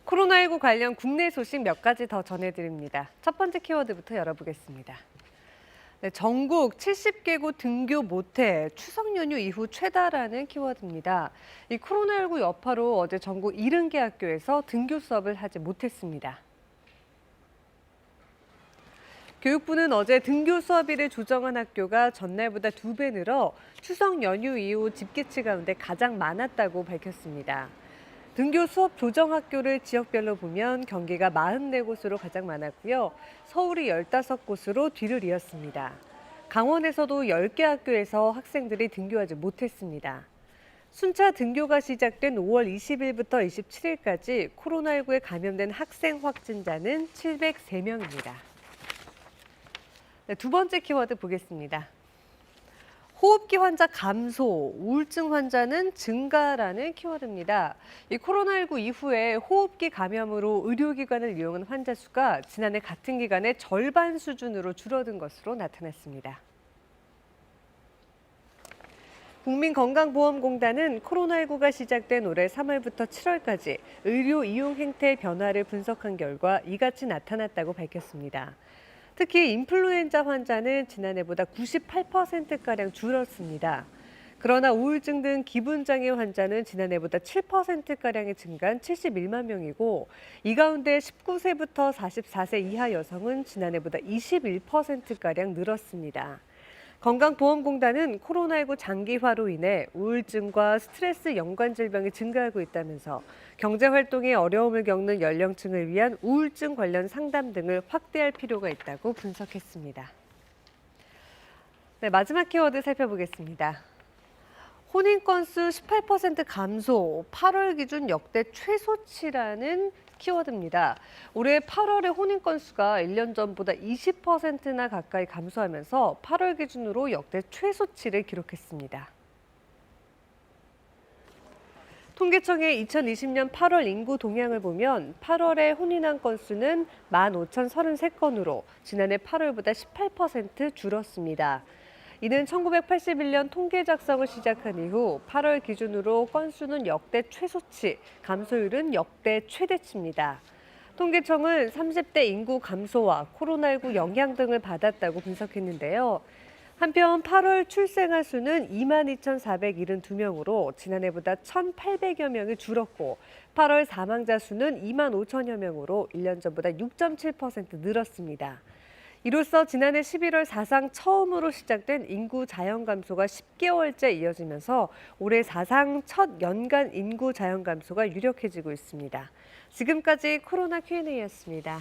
코로나19 관련 국내 소식 몇 가지 더 전해드립니다. 첫 번째 키워드부터 열어보겠습니다. 네, 전국 70개국 등교 못해 추석 연휴 이후 최다라는 키워드입니다. 이 코로나19 여파로 어제 전국 70개 학교에서 등교 수업을 하지 못했습니다. 교육부는 어제 등교 수업일을 조정한 학교가 전날보다 2배 늘어 추석 연휴 이후 집계치 가운데 가장 많았다고 밝혔습니다. 등교 수업 조정 학교를 지역별로 보면 경기가 44곳으로 가장 많았고요. 서울이 15곳으로 뒤를 이었습니다. 강원에서도 10개 학교에서 학생들이 등교하지 못했습니다. 순차 등교가 시작된 5월 20일부터 27일까지 코로나19에 감염된 학생 확진자는 703명입니다. 네, 두 번째 키워드 보겠습니다. 호흡기 환자 감소, 우울증 환자는 증가라는 키워드입니다. 이 코로나19 이후에 호흡기 감염으로 의료기관을 이용한 환자 수가 지난해 같은 기간의 절반 수준으로 줄어든 것으로 나타났습니다. 국민건강보험공단은 코로나19가 시작된 올해 3월부터 7월까지 의료 이용 행태 변화를 분석한 결과 이같이 나타났다고 밝혔습니다. 특히 인플루엔자 환자는 지난해보다 98%가량 줄었습니다. 그러나 우울증 등 기분장애 환자는 지난해보다 7%가량이 증가한 71만 명이고 이 가운데 19세부터 44세 이하 여성은 지난해보다 21%가량 늘었습니다. 건강보험공단은 코로나19 장기화로 인해 우울증과 스트레스 연관 질병이 증가하고 있다면서 경제활동에 어려움을 겪는 연령층을 위한 우울증 관련 상담 등을 확대할 필요가 있다고 분석했습니다. 네, 마지막 키워드 살펴보겠습니다. 혼인 건수 18% 감소, 8월 기준 역대 최소치라는 키워드입니다. 올해 8월의 혼인 건수가 1년 전보다 20%나 가까이 감소하면서 8월 기준으로 역대 최소치를 기록했습니다. 통계청의 2020년 8월 인구 동향을 보면 8월에 혼인한 건수는 15,033건으로 지난해 8월보다 18% 줄었습니다. 이는 1981년 통계 작성을 시작한 이후 8월 기준으로 건수는 역대 최소치, 감소율은 역대 최대치입니다. 통계청은 30대 인구 감소와 코로나19 영향 등을 받았다고 분석했는데요. 한편 8월 출생아 수는 22,472명으로 지난해보다 1,800여 명이 줄었고 8월 사망자 수는 25,000여 명으로 1년 전보다 6.7% 늘었습니다. 이로써 지난해 11월 사상 처음으로 시작된 인구 자연 감소가 10개월째 이어지면서 올해 사상 첫 연간 인구 자연 감소가 유력해지고 있습니다. 지금까지 코로나 Q&A였습니다.